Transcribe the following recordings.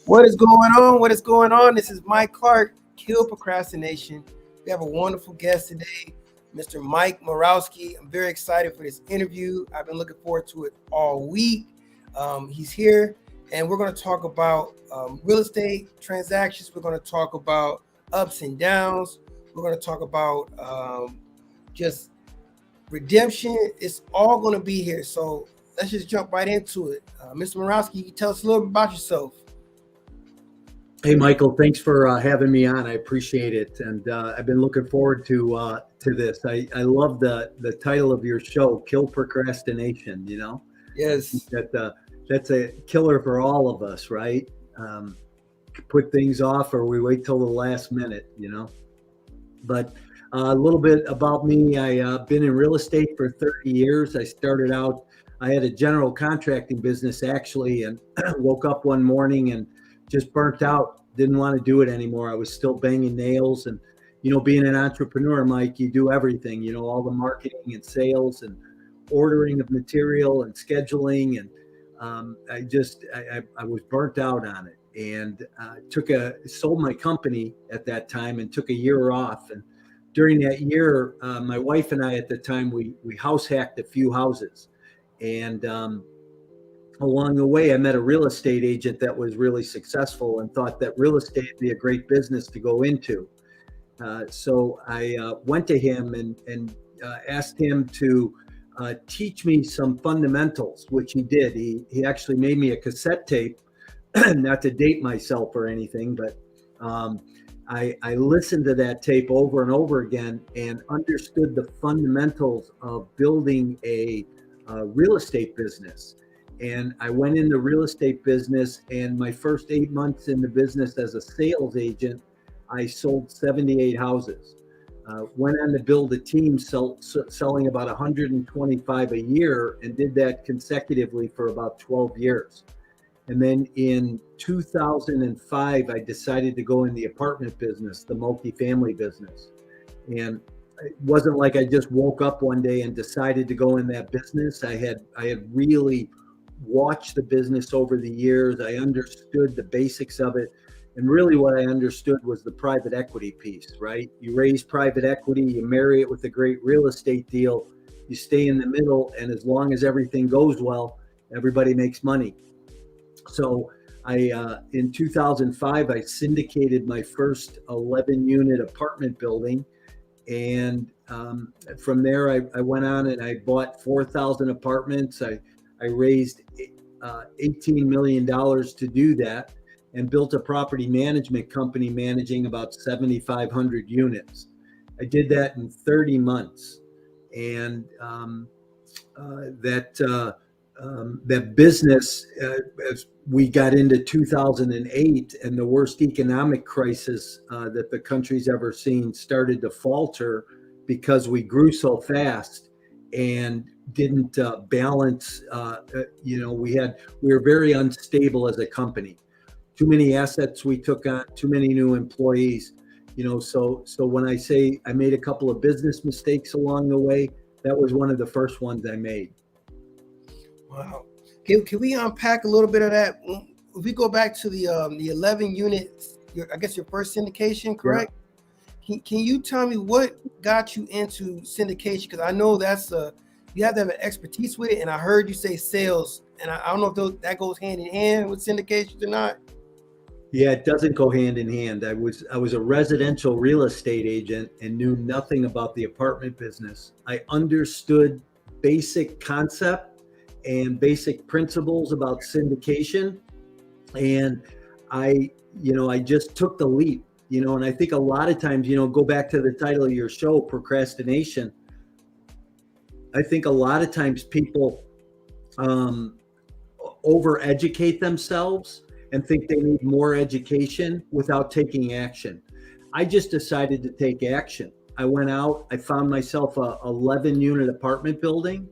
What is going on? What is going on? This is Mike Clark, Kill Procrastination. We have a wonderful guest today, Mr. Mike Morawski. I'm very excited for this interview. I've been looking forward to it all week. He's here, and we're going to talk about real estate transactions. We're going to talk about ups and downs. We're going to talk about just redemption. It's all going to be here. So let's just jump right into it. Mr. Morawski, you can tell us a little bit about yourself. Hey, Michael, thanks for having me on. I appreciate it. And I've been looking forward to this. I love the title of your show, Kill Procrastination, you know? Yes. That's a killer for all of us, right? Put things off or we wait till the last minute, you know? But a little bit about me. I've been in real estate for 30 years. I started out, I had a general contracting business actually, and woke up one morning and just burnt out, didn't want to do it anymore. I was still banging nails, and, you know, being an entrepreneur, Mike, you do everything, you know, all the marketing and sales and ordering of material and scheduling. And I was burnt out on it, and sold my company at that time and took a year off. And during that year, my wife and I at the time, we house hacked a few houses. And along the way, I met a real estate agent that was really successful and thought that real estate would be a great business to go into. So I went to him and asked him to teach me some fundamentals, which he did. He actually made me a cassette tape, not to date myself or anything, but I listened to that tape over and over again and understood the fundamentals of building a real estate business. And I went in the real estate business, and my first 8 months in the business as a sales agent, I sold 78 houses. Went on to build a team selling about 125 a year, and did that consecutively for about 12 years. And then in 2005, I decided to go in the apartment business, the multifamily business. And it wasn't like I just woke up one day and decided to go in that business. I had really watched the business over the years. I understood the basics of it. And really what I understood was the private equity piece, right? You raise private equity, you marry it with a great real estate deal, you stay in the middle, and as long as everything goes well, everybody makes money. So in 2005, I syndicated my first 11-unit apartment building. And from there, I went on and I bought 4,000 apartments. I raised $18 million to do that, and built a property management company managing about 7,500 units. I did that in 30 months. And that business, as we got into 2008 and the worst economic crisis that the country's ever seen started to falter because we grew so fast and didn't balance. We were very unstable as a company. Too many assets we took on, too many new employees. You know, so when I say I made a couple of business mistakes along the way, that was one of the first ones I made. Wow. Can we unpack a little bit of that? If we go back to the 11 units, I guess your first syndication, correct? Yeah. Can you tell me what got you into syndication? Because I know you have to have an expertise with it, and I heard you say sales, and I don't know if that goes hand in hand with syndications or not. Yeah, it doesn't go hand in hand. I was a residential real estate agent and knew nothing about the apartment business. I understood basic concept and basic principles about syndication, and I just took the leap, and I think a lot of times, go back to the title of your show, procrastination. I think a lot of times people overeducate themselves and think they need more education without taking action. I just decided to take action. I went out, I found myself a 11-unit apartment building.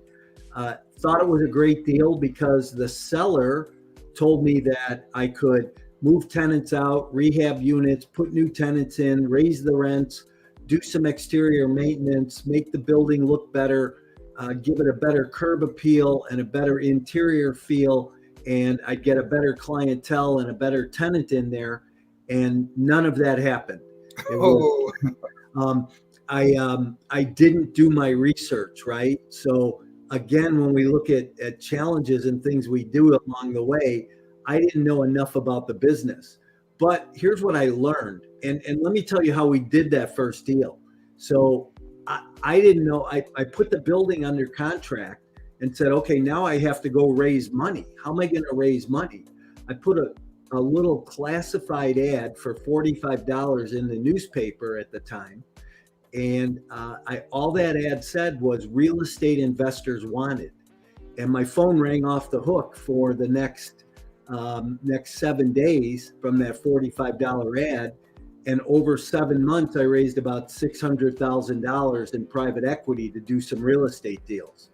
Thought it was a great deal because the seller told me that I could move tenants out, rehab units, put new tenants in, raise the rents, do some exterior maintenance, make the building look better, give it a better curb appeal and a better interior feel, and I'd get a better clientele and a better tenant in there, and none of that happened. It was, I didn't do my research, right? So again, when we look at challenges and things we do along the way, I didn't know enough about the business. But here's what I learned. And let me tell you how we did that first deal. So I didn't know, I put the building under contract and said, okay, now I have to go raise money. How am I going to raise money? I put a little classified ad for $45 in the newspaper at the time. And all that ad said was real estate investors wanted. And my phone rang off the hook for the next 7 days from that $45 ad. And over 7 months, I raised about $600,000 in private equity to do some real estate deals.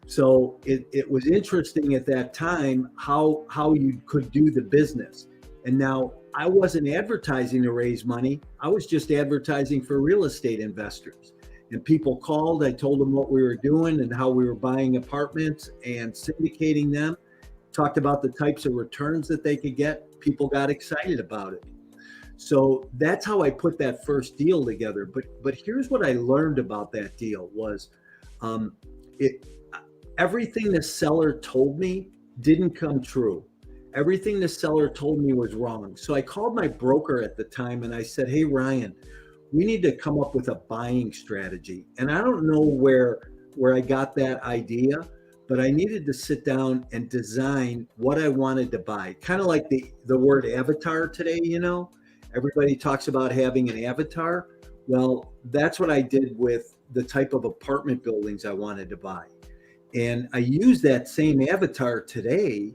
So it was interesting at that time how you could do the business. And now I wasn't advertising to raise money. I was just advertising for real estate investors. And people called, I told them what we were doing and how we were buying apartments and syndicating them, talked about the types of returns that they could get. People got excited about it. So that's how I put that first deal together. But here's what I learned about that deal was everything the seller told me didn't come true. Everything the seller told me was wrong. So I called my broker at the time and I said, hey, Ryan, we need to come up with a buying strategy. And I don't know where I got that idea, but I needed to sit down and design what I wanted to buy. Kind of like the word avatar today, you know, everybody talks about having an avatar. Well, that's what I did with the type of apartment buildings I wanted to buy. And I use that same avatar today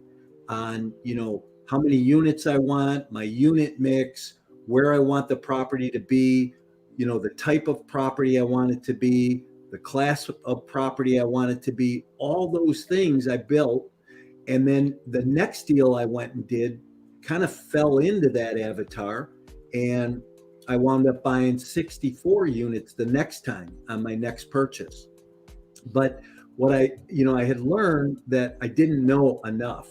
on, you know, how many units I want, my unit mix, where I want the property to be, you know, the type of property I want it to be, the class of property I want it to be, all those things I built. And then the next deal I went and did kind of fell into that avatar, and I wound up buying 64 units the next time on my next purchase. But what I had learned that I didn't know enough,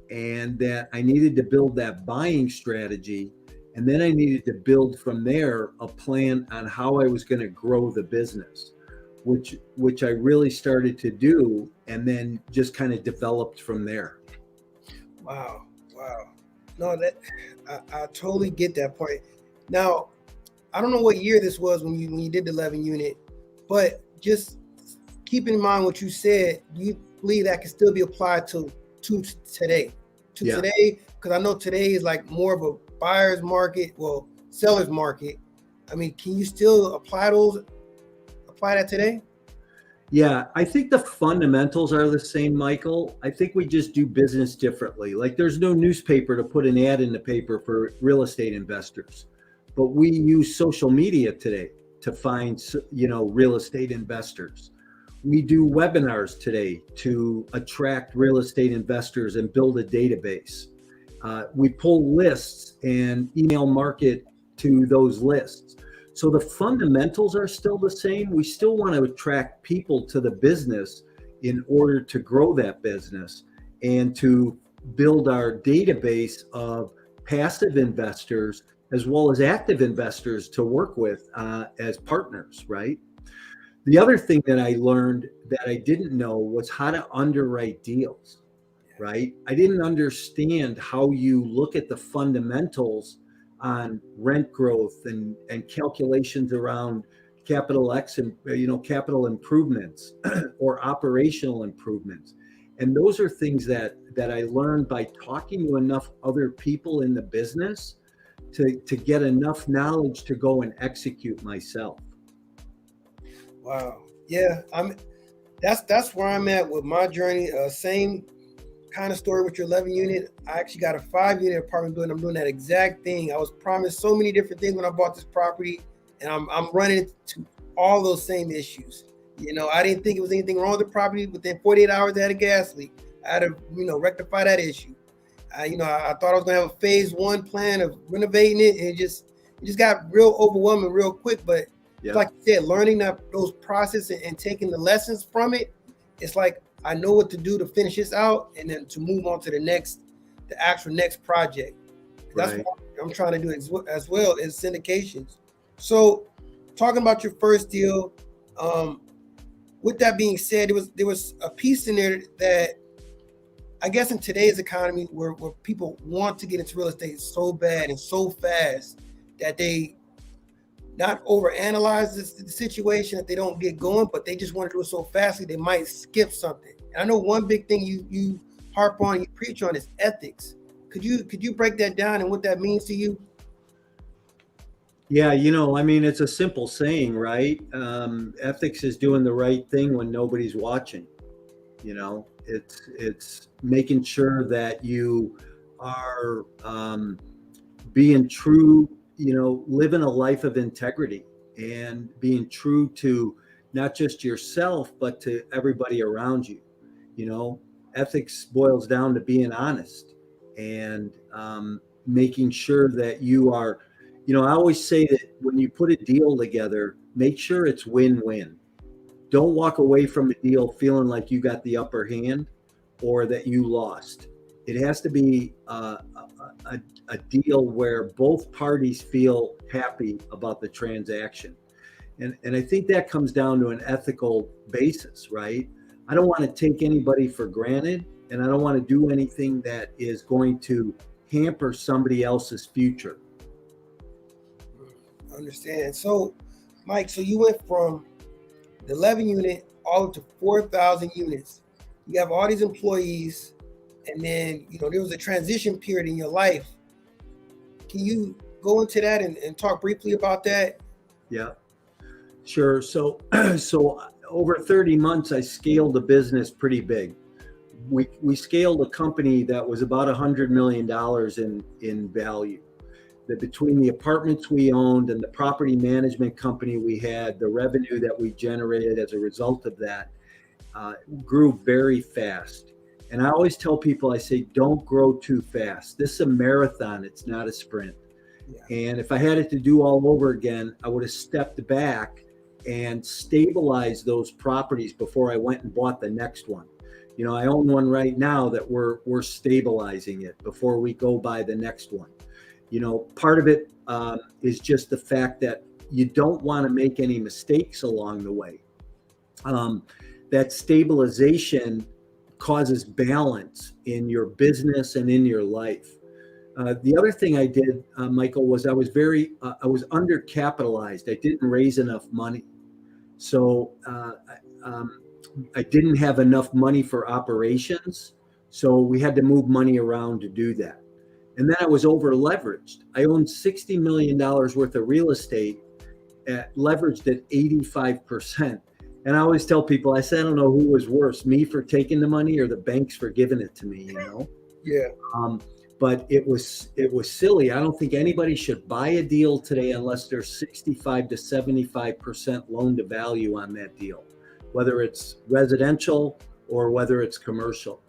and that I needed to build that buying strategy. And then I needed to build from there a plan on how I was going to grow the business, which I really started to do, and then just kind of developed from there. Wow. No, that I totally get that point. Now, I don't know what year this was when you did the 11 unit, but just keep in mind what you said. Do you believe that can still be applied to today? Today, because I know today is like more of a buyer's market, well, seller's market. I mean, can you still apply that today? Yeah, I think the fundamentals are the same, Michael. I think we just do business differently. Like there's no newspaper to put an ad in the paper for real estate investors, but we use social media today to find, you know, real estate investors. We do webinars today to attract real estate investors and build a database. We pull lists and email market to those lists. So the fundamentals are still the same. We still want to attract people to the business in order to grow that business and to build our database of passive investors as well as active investors to work with as partners, right? The other thing that I learned that I didn't know was how to underwrite deals, right? I didn't understand how you look at the fundamentals on rent growth and calculations around capital improvements or operational improvements. And those are things that I learned by talking to enough other people in the business to get enough knowledge to go and execute myself. Wow. Yeah, that's where I'm at with my journey. Same kind of story with your 11 unit. I actually got a 5-unit apartment building. I'm doing that exact thing. I was promised so many different things when I bought this property, and I'm running into all those same issues. You know, I didn't think it was anything wrong with the property. Within 48 hours, I had a gas leak. I had to, rectify that issue. I thought I was gonna have a phase 1 plan of renovating it, and it just got real overwhelming real quick. But like you said, learning those processes and taking the lessons from it, it's like I know what to do to finish this out, and then to move on to the actual next project. That's Right. what I'm trying to do as well as syndications. So, talking about your first deal, with that being said, there was a piece in there that I guess in today's economy where people want to get into real estate so bad and so fast that they not overanalyze the situation, that they don't get going, but they just want to do it so fastly they might skip something. And I know one big thing you harp on, you preach on, is ethics. Could you break that down and what that means to you? Yeah, I mean, it's a simple saying, right? Ethics is doing the right thing when nobody's watching. It's making sure that you are being true, living a life of integrity and being true to not just yourself, but to everybody around you. Ethics boils down to being honest and making sure that you are, I always say that when you put a deal together, make sure it's win-win. Don't walk away from a deal feeling like you got the upper hand or that you lost. It has to be a deal where both parties feel happy about the transaction. And I think that comes down to an ethical basis, right? I don't want to take anybody for granted, and I don't want to do anything that is going to hamper somebody else's future. I understand. So, Mike, so you went from the 11 unit all up to 4,000 units. You have all these employees, and then there was a transition period in your life. Can you go into that and talk briefly about that? Yeah, sure. So over 30 months, I scaled the business pretty big. We scaled a company that was about $100 million in value. That between the apartments we owned and the property management company we had, the revenue that we generated as a result of that grew very fast. And I always tell people, I say, don't grow too fast. This is a marathon. It's not a sprint. Yeah. And if I had it to do all over again, I would have stepped back and stabilized those properties before I went and bought the next one. I own one right now that we're stabilizing it before we go buy the next one. Part of it is just the fact that you don't want to make any mistakes along the way. That stabilization causes balance in your business and in your life. The other thing I did, Michael, was I was undercapitalized. I didn't raise enough money. So I didn't have enough money for operations. So we had to move money around to do that. And then I was over leveraged. I owned $60 million worth of real estate leveraged at 85%. And I always tell people, I said, I don't know who was worse, me for taking the money or the banks for giving it to me, Yeah. But it was silly. I don't think anybody should buy a deal today unless there's 65 to 75% loan to value on that deal, whether it's residential or whether it's commercial.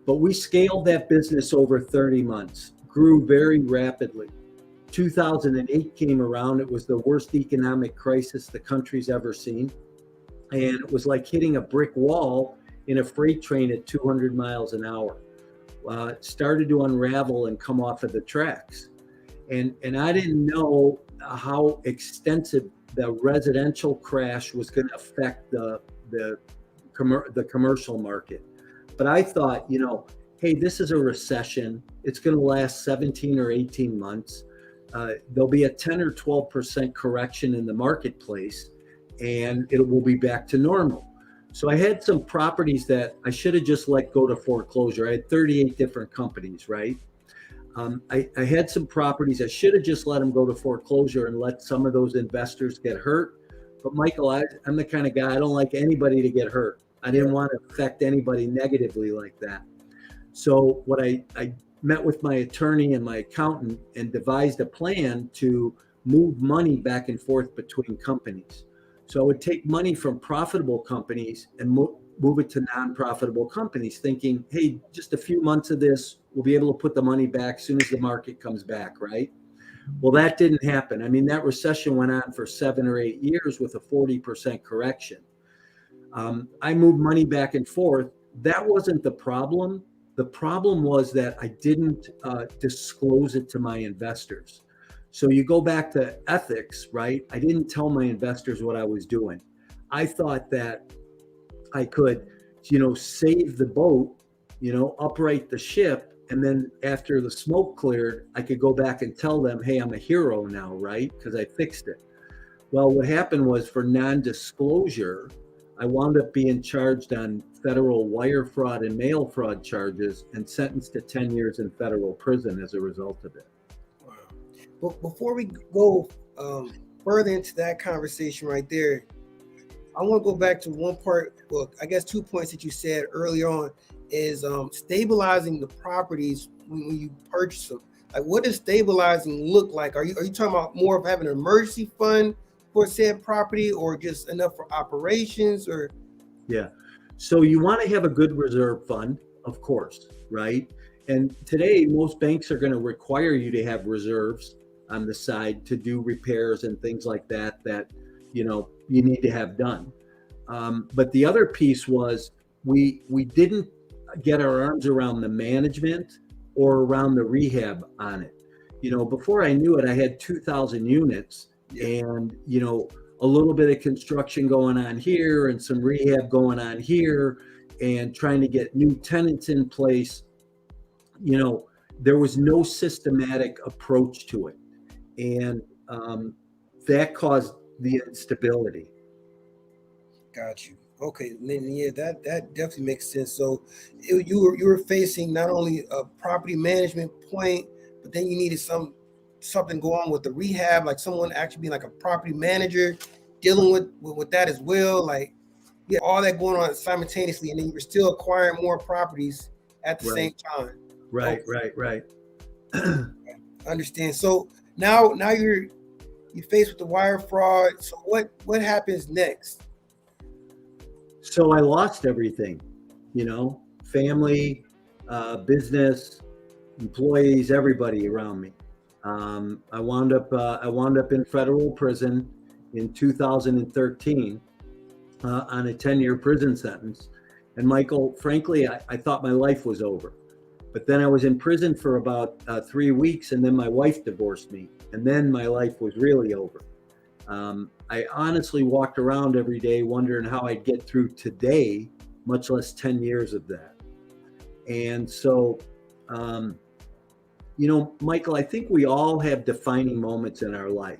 But we scaled that business over 30 months, grew very rapidly. 2008 came around. It was the worst economic crisis the country's ever seen. And it was like hitting a brick wall in a freight train at 200 miles an hour. It started to unravel and come off of the tracks. And I didn't know how extensive the residential crash was going to affect the commercial market. But I thought, hey, this is a recession. It's going to last 17 or 18 months. There'll be a 10 or 12% correction in the marketplace, and it will be back to normal. So I had some properties that I should have just let go to foreclosure. I had 38 different companies, right? I had some properties I should have just let them go to foreclosure and let some of those investors get hurt. But Michael, I'm the kind of guy, I don't like anybody to get hurt. I didn't want to affect anybody negatively like that. So what I met with my attorney and my accountant and devised a plan to move money back and forth between companies. So I would take money from profitable companies and move it to non-profitable companies, thinking, hey, just a few months of this, we'll be able to put the money back as soon as the market comes back, right? Well, that didn't happen. I mean, that recession went on for 7 or 8 years with a 40% correction. I moved money back and forth. That wasn't the problem. The problem was that I didn't disclose it to my investors. So you go back to ethics, right? I didn't tell my investors what I was doing. I thought that I could, save the boat, upright the ship. And then after the smoke cleared, I could go back and tell them, hey, I'm a hero now, right? Because I fixed it. Well, what happened was, for non-disclosure, I wound up being charged on federal wire fraud and mail fraud charges and sentenced to 10 years in federal prison as a result of it. Wow. But before we go further into that conversation right there, I want to go back to one part, well, I guess 2 points that you said earlier on, is stabilizing the properties when you purchase them. Like, what does stabilizing look like? Are you talking about more of having an emergency fund for said property, or just enough for operations? Or yeah, so you want to have a good reserve fund, of course, right? And today most banks are going to require you to have reserves on the side to do repairs and things like that you need to have done. But the other piece was, we didn't get our arms around the management or around the rehab on it. Before I knew it, I had 2,000 units, and a little bit of construction going on here and some rehab going on here, and trying to get new tenants in place. There was no systematic approach to it, and that caused the instability. got you. Okay, then yeah, that definitely makes sense. So you were facing not only a property management point, but then you needed something go on with the rehab, like someone actually being like a property manager dealing with that as well. Like, yeah, all that going on simultaneously, and then you were still acquiring more properties at the same time. Right. Understand. So now you're faced with the wire fraud. So what happens next? So I lost everything, family, business, employees, everybody around me. I wound up in federal prison in 2013 on a 10-year prison sentence. And Michael, frankly, I thought my life was over. But then I was in prison for about 3 weeks, and then my wife divorced me, and then my life was really over. I honestly walked around every day wondering how I'd get through today, much less 10 years of that. And so, Michael, I think we all have defining moments in our life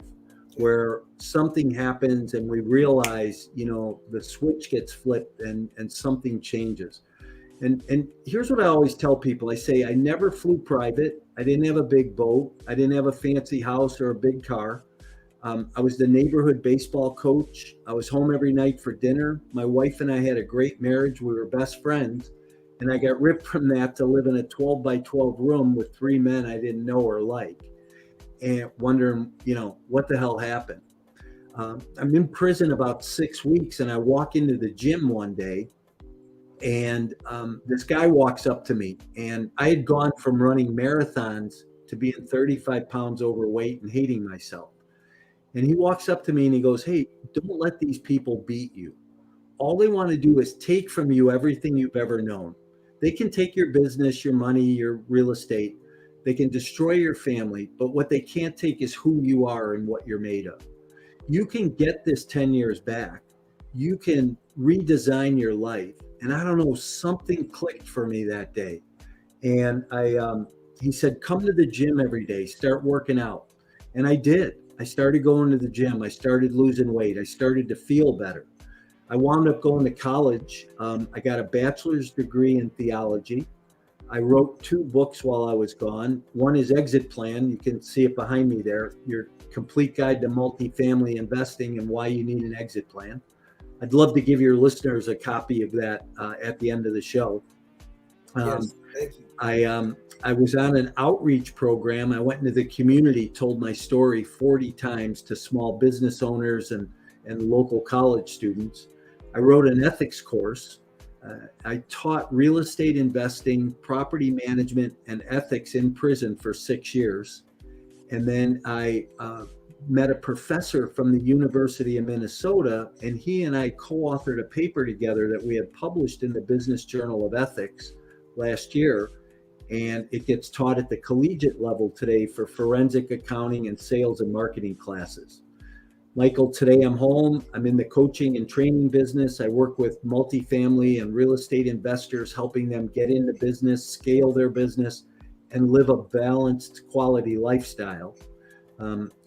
where something happens and we realize, the switch gets flipped and something changes. And here's what I always tell people. I say, I never flew private. I didn't have a big boat. I didn't have a fancy house or a big car. I was the neighborhood baseball coach. I was home every night for dinner. My wife and I had a great marriage. We were best friends. And I got ripped from that to live in a 12 by 12 room with 3 men I didn't know or like, and wondering, what the hell happened. I'm in prison about 6 weeks, and I walk into the gym one day, and this guy walks up to me, and I had gone from running marathons to being 35 pounds overweight and hating myself. And he walks up to me and he goes, hey, don't let these people beat you. All they want to do is take from you everything you've ever known. They can take your business, your money, your real estate. They can destroy your family, but what they can't take is who you are and what you're made of. You can get this 10 years back. You can redesign your life. And I don't know, something clicked for me that day. And he said, come to the gym every day, start working out. And I did. I started going to the gym. I started losing weight. I started to feel better. I wound up going to college. I got a bachelor's degree in theology. I wrote 2 books while I was gone. One is Exit Plan. You can see it behind me there. Your complete guide to multifamily investing and why you need an exit plan. I'd love to give your listeners a copy of that at the end of the show. Yes, thank you. I was on an outreach program. I went into the community, told my story 40 times to small business owners and local college students. I wrote an ethics course. I taught real estate investing, property management, and ethics in prison for 6 years. And then I met a professor from the University of Minnesota, and he and I co-authored a paper together that we had published in the Business Journal of Ethics last year. And it gets taught at the collegiate level today for forensic accounting and sales and marketing classes. Michael, today I'm home. I'm in the coaching and training business. I work with multifamily and real estate investors, helping them get into business, scale their business, and live a balanced quality lifestyle.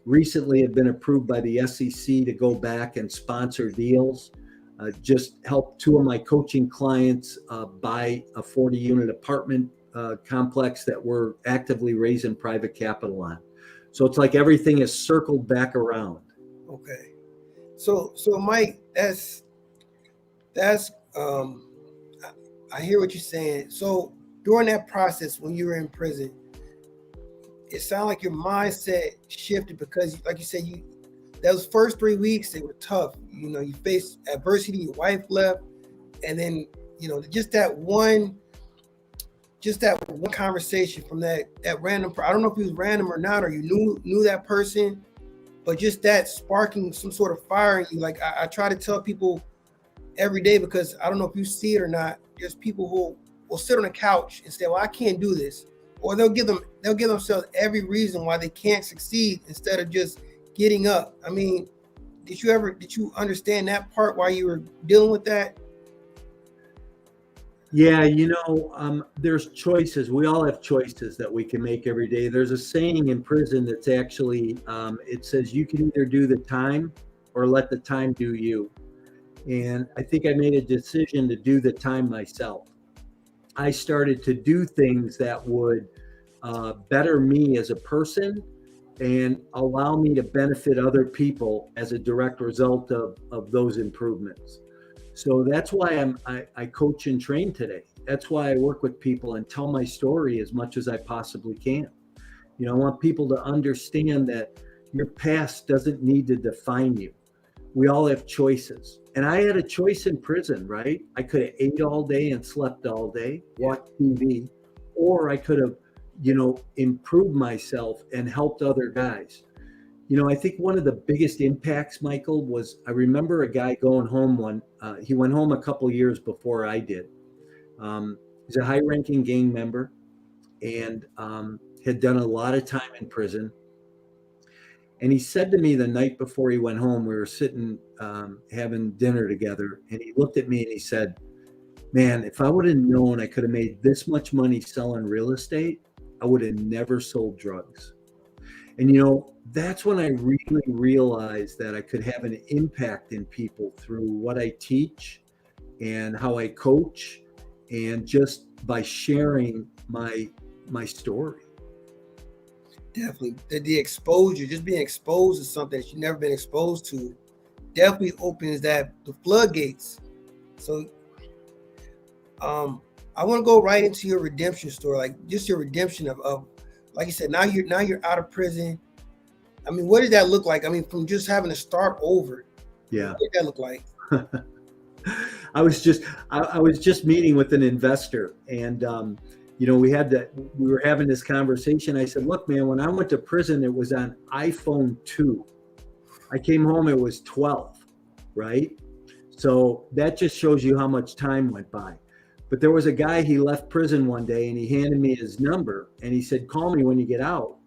Recently, I've been approved by the SEC to go back and sponsor deals. Just helped two of my coaching clients buy a 40-unit apartment complex that we're actively raising private capital on. So it's like everything is circled back around. Okay. So Mike, that's I hear what you're saying. So during that process when you were in prison, it sounded like your mindset shifted because, like you said, those first 3 weeks, they were tough. You know, you faced adversity, your wife left, and then, you know, just that one conversation from that random, I don't know if it was random or not, or you knew that person, but just that sparking some sort of fire in you. Like I try to tell people every day, because I don't know if you see it or not, there's people who will sit on the couch and say, well, I can't do this. Or they'll give themselves every reason why they can't succeed instead of just getting up. I mean, did you understand that part while you were dealing with that? Yeah, you know, there's choices. We all have choices that we can make every day. There's a saying in prison that's actually, it says you can either do the time or let the time do you. And I think I made a decision to do the time myself. I started to do things that would better me as a person and allow me to benefit other people as a direct result of those improvements. So that's why I coach and train today. That's why I work with people and tell my story as much as I possibly can. You know, I want people to understand that your past doesn't need to define you. We all have choices. And I had a choice in prison, right? I could have ate all day and slept all day, watched TV, or I could have, you know, improved myself and helped other guys. You know, I think one of the biggest impacts, Michael, was I remember a guy going home he went home a couple years before I did. He's a high-ranking gang member and had done a lot of time in prison. And he said to me the night before he went home, we were sitting having dinner together, and he looked at me and he said, man, if I would have known I could have made this much money selling real estate, I would have never sold drugs. And, you know, that's when I really realized that I could have an impact in people through what I teach and how I coach, and just by sharing my story. Definitely. The exposure, just being exposed to something that you've never been exposed to, definitely opens the floodgates. So I want to go right into your redemption story, like just your redemption of like you said, now you're out of prison. I mean, what did that look like? I mean, from just having to start over. Yeah. What did that look like? I was just meeting with an investor, and you know, we were having this conversation. I said, look, man, when I went to prison, it was on iPhone 2. I came home, it was 12, right? So that just shows you how much time went by. But there was a guy, he left prison one day and he handed me his number and he said, call me when you get out.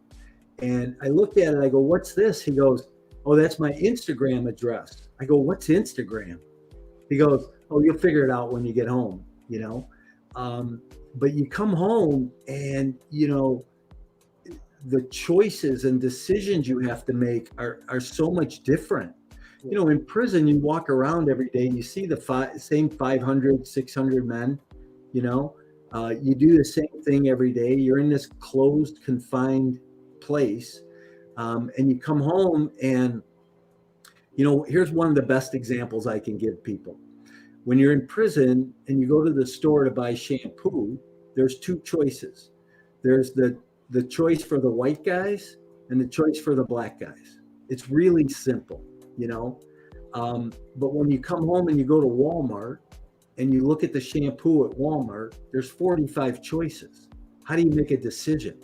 And I looked at it, I go, what's this? He goes, oh, that's my Instagram address. I go, what's Instagram? He goes, oh, you'll figure it out when you get home, you know? But you come home and, you know, the choices and decisions you have to make are so much different. You know, in prison, you walk around every day and you see the same 500, 600 men, you know, you do the same thing every day. You're in this closed, confined place, and you come home and, you know, here's one of the best examples I can give people. When you're in prison and you go to the store to buy shampoo, there's two choices. There's the choice for the white guys and the choice for the black guys. It's really simple, you know. But when you come home and you go to Walmart and you look at the shampoo at Walmart, there's 45 choices. How do you make a decision?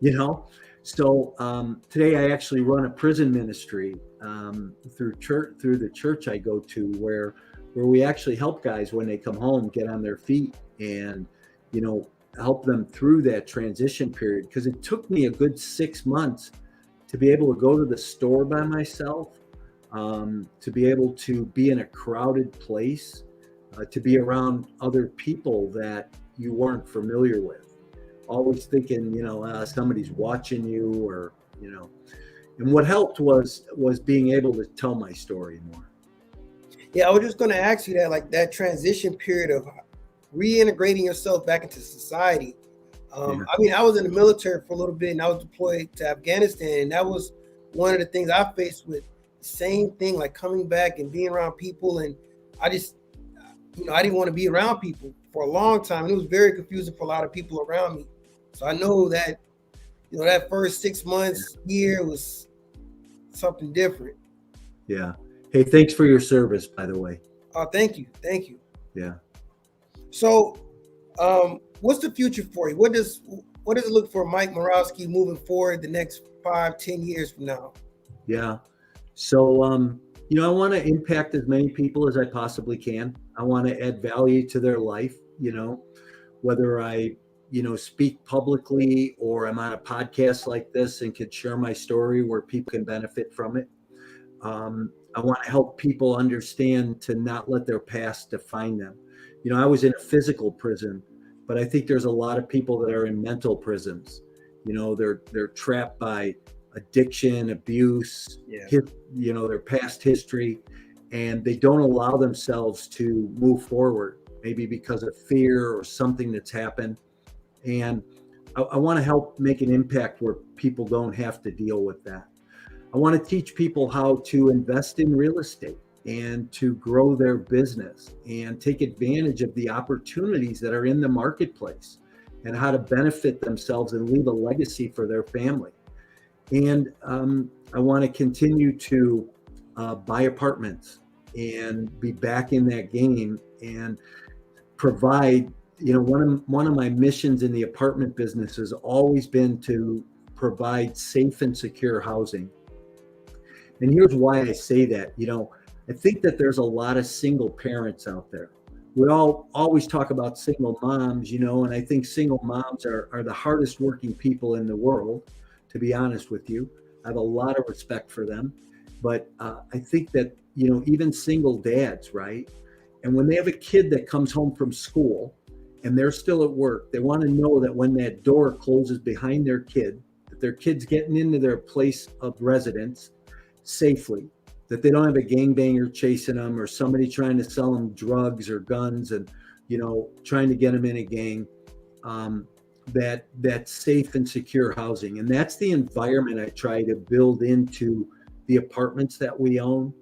You know? So today I actually run a prison ministry through the church I go to, where we actually help guys when they come home get on their feet and, you know, help them through that transition period. Because it took me a good 6 months to be able to go to the store by myself, to be able to be in a crowded place, to be around other people that you weren't familiar with. Always thinking, you know, somebody's watching you, or, you know. And what helped was being able to tell my story more. Yeah, I was just going to ask you that, like that transition period of reintegrating yourself back into society. I mean, I was in the military for a little bit, and I was deployed to Afghanistan, and that was one of the things I faced with the same thing, like coming back and being around people. And I just, you know, I didn't want to be around people for a long time. And it was very confusing for a lot of people around me. So I know that, you know, that first 6 months, year was something different. Yeah. Hey, thanks for your service, by the way. Oh, thank you. Thank you. Yeah. So, what's the future for you? What does it look for Mike Morawski moving forward the next 5-10 years from now? Yeah. So, you know, I want to impact as many people as I possibly can. I want to add value to their life, you know, whether I, you know, speak publicly or I'm on a podcast like this and could share my story where people can benefit from it. I want to help people understand to not let their past define them. You know, I was in a physical prison, but I think there's a lot of people that are in mental prisons. You know, they're trapped by addiction, abuse, you know, their past history, and they don't allow themselves to move forward, maybe because of fear or something that's happened. And I want to help make an impact where people don't have to deal with that. I want to teach people how to invest in real estate and to grow their business and take advantage of the opportunities that are in the marketplace and how to benefit themselves and leave a legacy for their family. And I want to continue to buy apartments and be back in that game and provide, you know, one of my missions in the apartment business has always been to provide safe and secure housing. And here's why I say that. You know, I think that there's a lot of single parents out there. We all always talk about single moms, you know, and I think single moms are the hardest working people in the world, to be honest with you. I have a lot of respect for them. But I think that, you know, even single dads, right? And when they have a kid that comes home from school and they're still at work, they want to know that when that door closes behind their kid, that their kid's getting into their place of residence safely, that they don't have a gangbanger chasing them or somebody trying to sell them drugs or guns and, you know, trying to get them in a gang. That's safe and secure housing. And that's the environment I try to build into the apartments that we own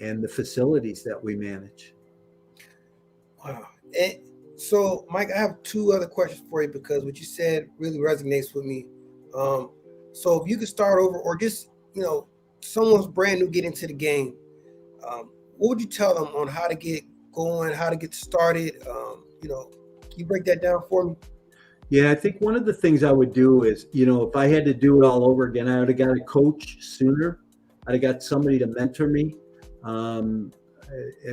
and the facilities that we manage. Wow. And so, Mike, I have two other questions for you because what you said really resonates with me. So if you could start over, or just, you know, someone's brand new get into the game, what would you tell them on how to get going, how to get started? You know, can you break that down for me? Yeah, I think one of the things I would do is, you know, if I had to do it all over again, I would have got a coach sooner. I'd have got somebody to mentor me, and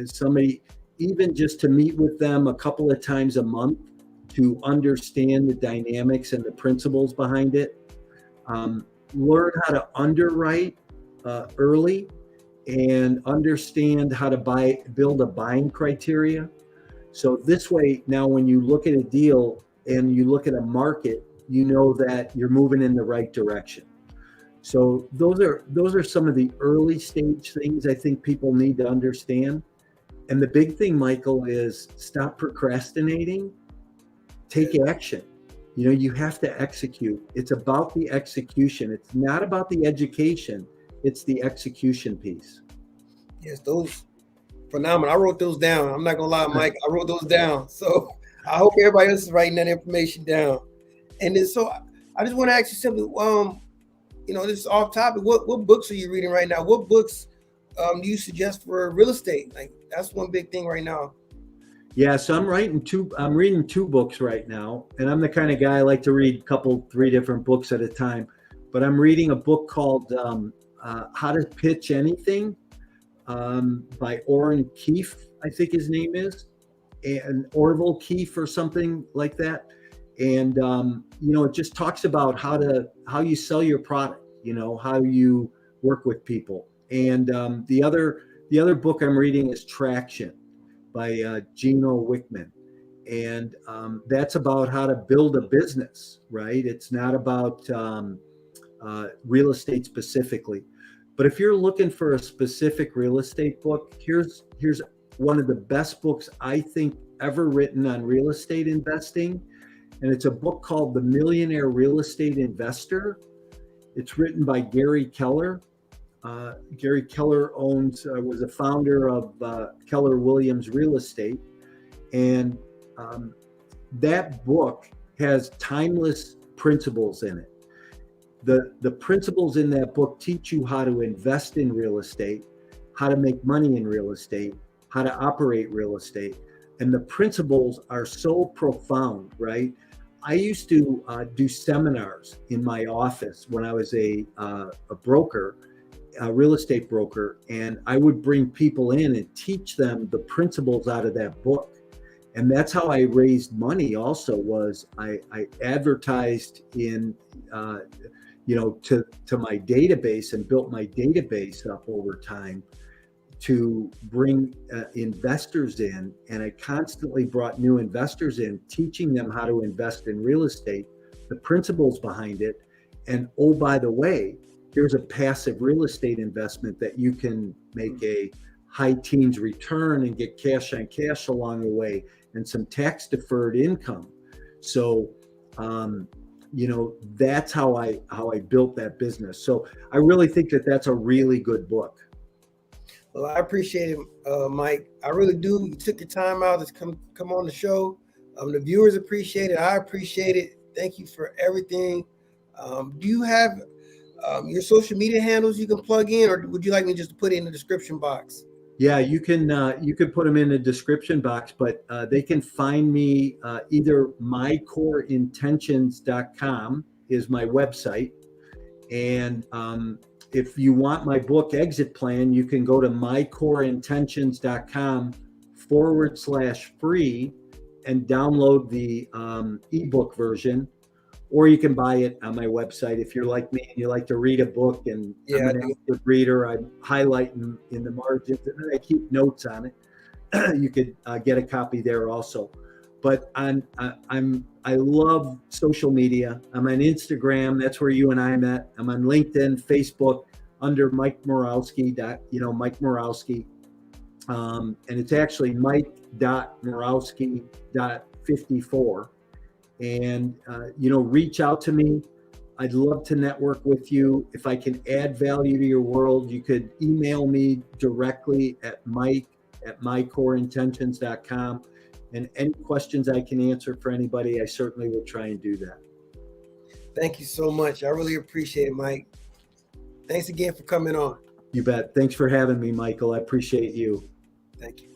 somebody even just to meet with them a couple of times a month to understand the dynamics and the principles behind it. Learn how to underwrite early and understand how to build a buying criteria. So this way, now when you look at a deal and you look at a market, you know that you're moving in the right direction. So those are some of the early stage things I think people need to understand. And the big thing, Michael, is stop procrastinating, take action. You know, you have to execute. It's about the execution. It's not about the education. It's the execution piece. Yes, those phenomenal. I wrote those down. I'm not gonna lie, Mike. I wrote those down. So I hope everybody else is writing that information down. And then, so I just want to ask you simply, you know, this is off topic. What books are you reading right now? What books do you suggest for real estate? Like, that's one big thing right now. Yeah, so I'm reading two books right now, and I'm the kind of guy I like to read 3 different books at a time. but I'm reading a book called How to Pitch Anything by Orrin Keefe, I think his name is, and Orville Keefe or something like that. And it just talks about how you sell your product, how you work with people. And the other book I'm reading is Traction by Gino Wickman. And that's about how to build a business, right? It's not about real estate specifically. But if you're looking for a specific real estate book, here's one of the best books I think ever written on real estate investing. And it's a book called The Millionaire Real Estate Investor. It's written by Gary Keller. Gary Keller was a founder of Keller Williams Real Estate. And that book has timeless principles in it. The principles in that book teach you how to invest in real estate, how to make money in real estate, how to operate real estate. And the principles are so profound, right? I used to do seminars in my office when I was a broker, a real estate broker, and I would bring people in and teach them the principles out of that book. And that's how I raised money also, was I advertised in, to my database and built my database up over time to bring investors in. And I constantly brought new investors in, teaching them how to invest in real estate, the principles behind it. And oh, by the way, here's a passive real estate investment that you can make a high teens return and get cash on cash along the way, and some tax deferred income. So, that's how I built that business. So I really think that that's a really good book. Well, I appreciate it, Mike. I really do. You took your time out to come on the show. The viewers appreciate it. I appreciate it. Thank you for everything. Do you have your social media handles you can plug in, or would you like me just to put it in the description box? Yeah, you can put them in the description box, but they can find me either mycoreintentions.com is my website. And if you want my book Exit Plan, you can go to mycoreintentions.com/free and download the ebook version, or you can buy it on my website. If you're like me and you like to read a book, and I'm an active reader, I highlight in the margins and then I keep notes on it. You could get a copy there also. But I love social media. I'm on Instagram. That's where you and I met. I'm on LinkedIn, Facebook, under Mike Morawski. Mike Morawski. And it's actually Mike.Morawski.54. And reach out to me. I'd love to network with you. If I can add value to your world, you could email me directly at mike@mycoreintentions.com. And any questions I can answer for anybody, I certainly will try and do that. Thank you so much. I really appreciate it, Mike. Thanks again for coming on. You bet. Thanks for having me, Michael. I appreciate you. Thank you.